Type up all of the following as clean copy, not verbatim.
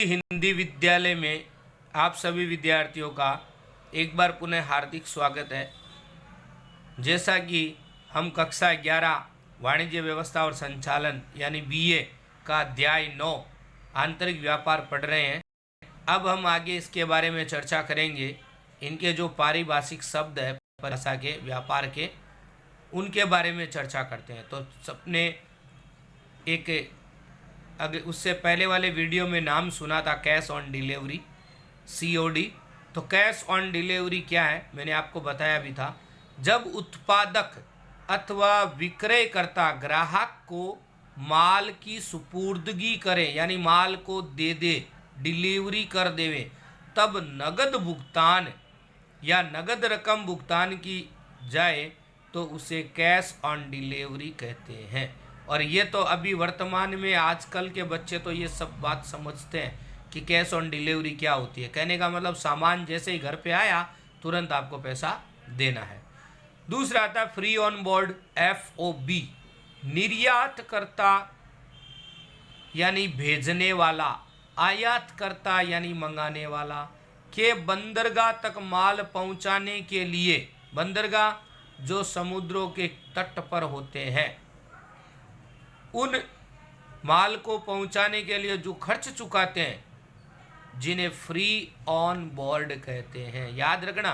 हिंदी विद्यालय में आप सभी विद्यार्थियों का एक बार पुनः हार्दिक स्वागत है। जैसा कि हम कक्षा 11 वाणिज्य व्यवस्था और संचालन यानी बीए का अध्याय 9 आंतरिक व्यापार पढ़ रहे हैं, अब हम आगे इसके बारे में चर्चा करेंगे। इनके जो पारिभाषिक शब्द है भाषा के व्यापार के, उनके बारे में चर्चा करते हैं। तो सबने एक अगर उससे पहले वाले वीडियो में नाम सुना था कैश ऑन डिलीवरी, COD। तो कैश ऑन डिलीवरी क्या है मैंने आपको बताया भी था। जब उत्पादक अथवा विक्रयकर्ता ग्राहक को माल की सुपुर्दगी करे यानी माल को दे दे, डिलीवरी कर देवे, तब नगद भुगतान या नगद रकम भुगतान की जाए तो उसे कैश ऑन डिलीवरी कहते हैं। और ये तो अभी वर्तमान में आजकल के बच्चे तो ये सब बात समझते हैं कि कैश ऑन डिलीवरी क्या होती है। कहने का मतलब सामान जैसे ही घर पे आया तुरंत आपको पैसा देना है। दूसरा आता है फ्री ऑन बोर्ड, FOB। निर्यातकर्ता यानी भेजने वाला, आयातकर्ता यानी मंगाने वाला के बंदरगाह तक माल पहुंचाने के लिए, बंदरगाह जो समुद्रों के तट पर होते हैं, उन माल को पहुंचाने के लिए जो खर्च चुकाते हैं, जिन्हें फ्री ऑन बोर्ड कहते हैं। याद रखना,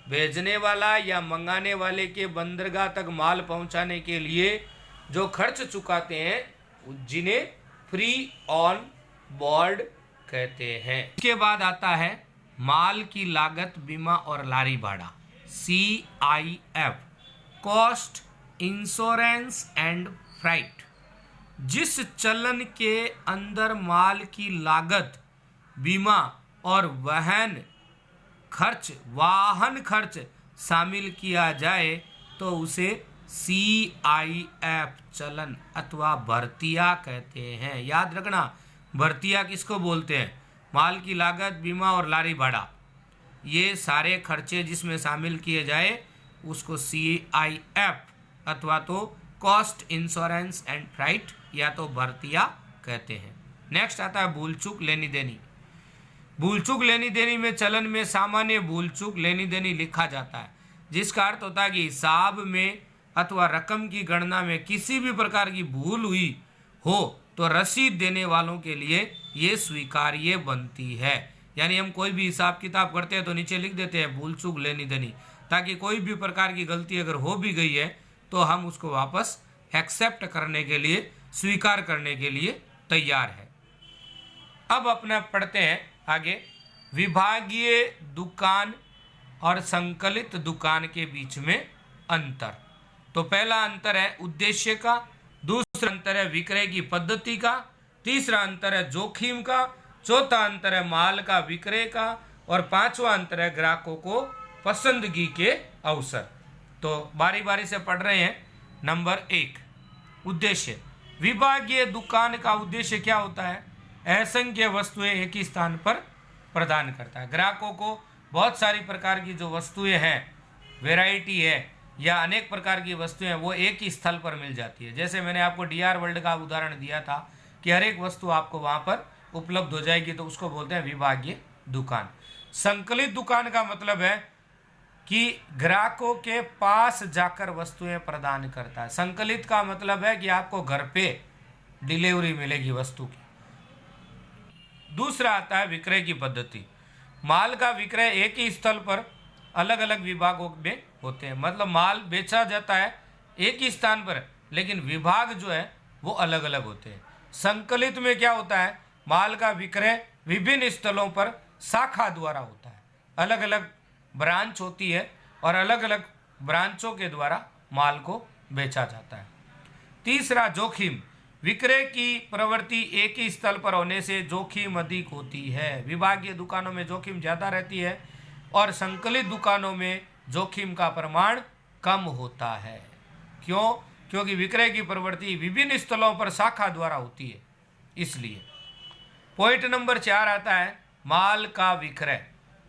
भेजने वाला या मंगाने वाले के बंदरगाह तक माल पहुंचाने के लिए जो खर्च चुकाते हैं, जिन्हें फ्री ऑन बोर्ड कहते हैं। इसके बाद आता है माल की लागत, बीमा और लारी भाड़ा, CIF, cost, insurance and freight. जिस चलन के अंदर माल की लागत, बीमा और वाहन खर्च शामिल किया जाए तो उसे CIF चलन अथवा भर्तिया कहते हैं। याद रखना, भर्तिया किसको बोलते हैं? माल की लागत, बीमा और लारी भाड़ा, ये सारे खर्चे जिसमें शामिल किए जाए उसको CIF अथवा तो कॉस्ट, इंश्योरेंस एंड फ्राइट या तो भर्तिया कहते हैं। नेक्स्ट आता है भूल चूक, लेनी देनी। भूल चूक लेनी देनी में चलन में सामान्य भूल चूक लेनी देनी लिखा जाता है, जिसका अर्थ होता है कि हिसाब में अथवा रकम की गणना में किसी भी प्रकार की भूल हुई हो तो रसीद देने वालों के लिए ये स्वीकार्य बनती है। यानी हम कोई भी हिसाब किताब करते हैं तो नीचे लिख देते हैं भूल चूक लेनी देनी, ताकि कोई भी प्रकार की गलती अगर हो भी गई है तो हम उसको वापस एक्सेप्ट करने के लिए, स्वीकार करने के लिए तैयार है। अब अपना पढ़ते हैं आगे विभागीय दुकान और संकलित दुकान के बीच में अंतर। तो पहला अंतर है उद्देश्य का, दूसरा अंतर है विक्रय की पद्धति का, तीसरा अंतर है जोखिम का, चौथा अंतर है माल का विक्रय का, और पांचवा अंतर है ग्राहकों को पसंदगी के अवसर। तो बारी बारी से पढ़ रहे हैं। नंबर 1, उद्देश्य। विभागीय दुकान का उद्देश्य क्या होता है? असंख्य वस्तुएं एक ही स्थान पर प्रदान करता है। ग्राहकों को बहुत सारी प्रकार की जो वस्तुएं हैं, वैरायटी है या अनेक प्रकार की वस्तुएं वो एक ही स्थल पर मिल जाती है। जैसे मैंने आपको DR वर्ल्ड का उदाहरण दिया था कि हर एक वस्तु आपको वहाँ पर उपलब्ध हो जाएगी, तो उसको बोलते हैं विभागीय दुकान। संकलित दुकान का मतलब है कि ग्राहकों के पास जाकर वस्तुएं प्रदान करता है। संकलित का मतलब है कि आपको घर पे डिलीवरी मिलेगी वस्तु की। दूसरा आता है विक्रय की पद्धति। माल का विक्रय एक ही स्थल पर अलग अलग विभागों में होते हैं। मतलब माल बेचा जाता है एक ही स्थान पर, लेकिन विभाग जो है वो अलग अलग होते हैं। संकलित में क्या होता है? माल का विक्रय विभिन्न स्थलों पर शाखा द्वारा होता है। अलग अलग ब्रांच होती है और अलग अलग ब्रांचों के द्वारा माल को बेचा जाता है। तीसरा जोखिम। विक्रय की प्रवृत्ति एक ही स्थल पर होने से जोखिम अधिक होती है। विभागीय दुकानों में जोखिम ज़्यादा रहती है और संकलित दुकानों में जोखिम का प्रमाण कम होता है। क्यों? क्योंकि विक्रय की प्रवृत्ति विभिन्न स्थलों पर शाखा द्वारा होती है, इसलिए। पॉइंट नंबर 4 आता है माल का विक्रय।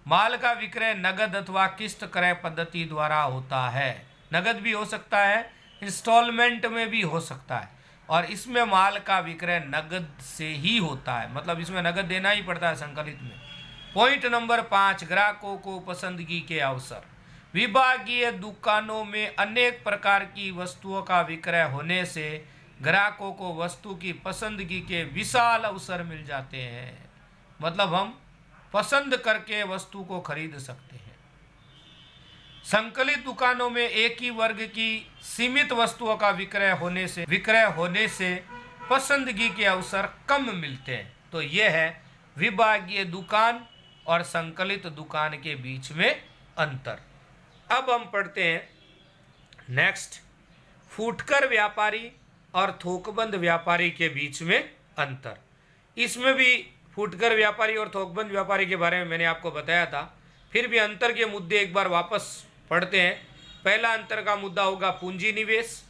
माल का विक्रय नगद अथवा किस्त क्रय पद्धति द्वारा होता है। नगद भी हो सकता है, इंस्टॉलमेंट में भी हो सकता है, और इसमें माल का विक्रय नगद से ही होता है, मतलब इसमें नगद देना ही पड़ता है संकलित में। पॉइंट नंबर 5, ग्राहकों को पसंदगी के अवसर। विभागीय दुकानों में अनेक प्रकार की वस्तुओं का विक्रय होने से ग्राहकों को वस्तु की पसंदगी के विशाल अवसर मिल जाते हैं, मतलब हम पसंद करके वस्तु को खरीद सकते हैं। संकलित दुकानों में एक ही वर्ग की सीमित वस्तुओं का विक्रय होने से पसंदगी के अवसर कम मिलते हैं। तो यह है विभागीय दुकान और संकलित दुकान के बीच में अंतर। अब हम पढ़ते हैं नेक्स्ट, फुटकर व्यापारी और थोकबंद व्यापारी के बीच में अंतर। इसमें भी फुटकर व्यापारी और थोकबंद व्यापारी के बारे में मैंने आपको बताया था, फिर भी अंतर के मुद्दे एक बार वापस पढ़ते हैं। पहला अंतर का मुद्दा होगा पूंजी निवेश,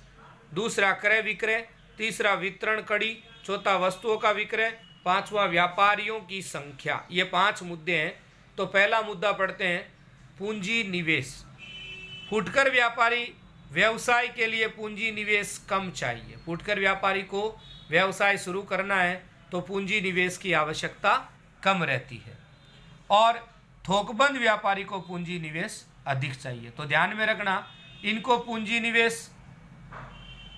दूसरा क्रय विक्रय, तीसरा वितरण कड़ी, चौथा वस्तुओं का विक्रय, पांचवा व्यापारियों की संख्या। ये 5 मुद्दे हैं। तो पहला मुद्दा पढ़ते हैं, पूंजी निवेश। फुटकर व्यापारी व्यवसाय के लिए पूंजी निवेश कम चाहिए। फुटकर व्यापारी को व्यवसाय शुरू करना है तो पूंजी निवेश की आवश्यकता कम रहती है, और थोकबंद व्यापारी को पूंजी निवेश अधिक चाहिए। तो ध्यान में रखना, इनको पूंजी निवेश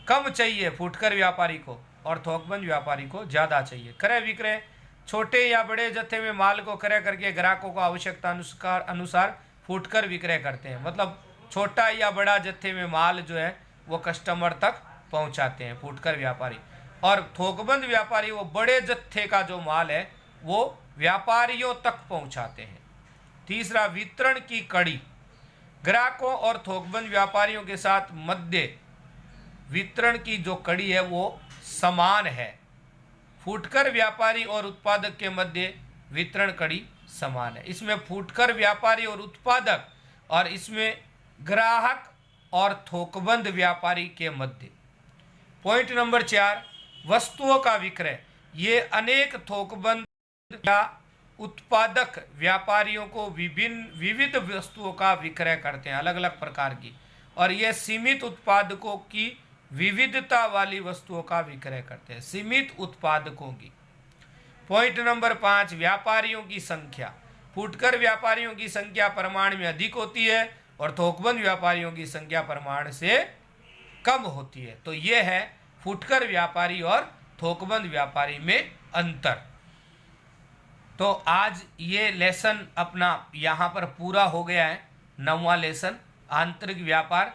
कम चाहिए फुटकर व्यापारी को, और थोकबंद व्यापारी को ज़्यादा चाहिए। क्रय विक्रय, छोटे या बड़े जत्थे में माल को क्रय करके ग्राहकों को आवश्यकता अनुसार फुटकर विक्रय करते हैं, मतलब छोटा या बड़ा जत्थे में माल जो है वो कस्टमर तक पहुंचाते हैं फुटकर व्यापारी। और थोकबंद व्यापारी वो बड़े जत्थे का जो माल है वो व्यापारियों तक पहुंचाते हैं। तीसरा, वितरण की कड़ी। ग्राहकों और थोकबंद व्यापारियों के साथ मध्य वितरण की जो कड़ी है वो समान है। फुटकर व्यापारी और उत्पादक के मध्य वितरण कड़ी समान है। इसमें फुटकर व्यापारी और उत्पादक, और इसमें ग्राहक और थोकबंद व्यापारी के मध्य। पॉइंट नंबर 4, वस्तुओं का विक्रय। ये अनेक थोकबंद या उत्पादक व्यापारियों को विविध वस्तुओं का विक्रय करते हैं, अलग अलग प्रकार की, और ये सीमित उत्पादकों की विविधता वाली वस्तुओं का विक्रय करते हैं, सीमित उत्पादकों की। पॉइंट नंबर 5, व्यापारियों की संख्या। फुटकर व्यापारियों की संख्या प्रमाण में अधिक होती है और थोकबंद व्यापारियों की संख्या प्रमाण से कम होती है। तो यह है फुटकर व्यापारी और थोकबंद व्यापारी में अंतर। तो आज ये लेसन अपना यहाँ पर पूरा हो गया है, 9वां लेसन आंतरिक व्यापार।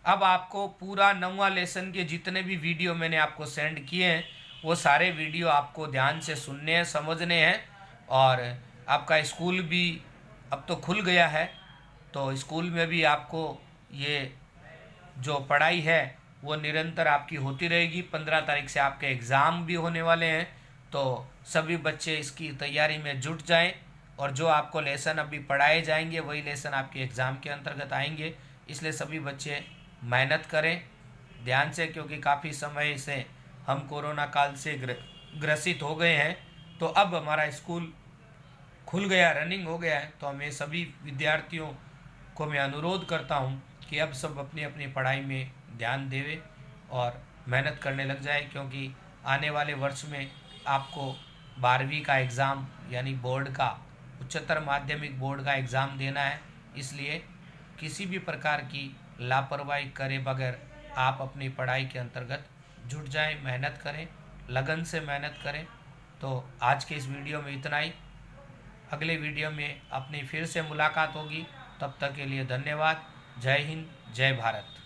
अब आपको पूरा 9वां लेसन के जितने भी वीडियो मैंने आपको सेंड किए हैं वो सारे वीडियो आपको ध्यान से सुनने हैं, समझने हैं। और आपका स्कूल भी अब तो खुल गया है, तो स्कूल में भी आपको ये जो पढ़ाई है वो निरंतर आपकी होती रहेगी। 15 तारीख से आपके एग्ज़ाम भी होने वाले हैं, तो सभी बच्चे इसकी तैयारी में जुट जाएं, और जो आपको लेसन अभी पढ़ाए जाएंगे वही लेसन आपके एग्ज़ाम के अंतर्गत आएंगे। इसलिए सभी बच्चे मेहनत करें ध्यान से, क्योंकि काफ़ी समय से हम कोरोना काल से ग्रसित हो गए हैं। तो अब हमारा स्कूल खुल गया, रनिंग हो गया है, तो हमें सभी विद्यार्थियों को मैं अनुरोध करता हूं कि अब सब अपनी अपनी पढ़ाई में ध्यान देवे और मेहनत करने लग जाए, क्योंकि आने वाले वर्ष में आपको 12वीं का एग्ज़ाम यानी बोर्ड का, उच्चतर माध्यमिक बोर्ड का एग्ज़ाम देना है। इसलिए किसी भी प्रकार की लापरवाही करे बगैर आप अपनी पढ़ाई के अंतर्गत जुट जाएं, मेहनत करें, लगन से मेहनत करें। तो आज के इस वीडियो में इतना ही। अगले वीडियो में अपनी फिर से मुलाकात होगी, तब तक के लिए धन्यवाद। जय हिंद, जय भारत।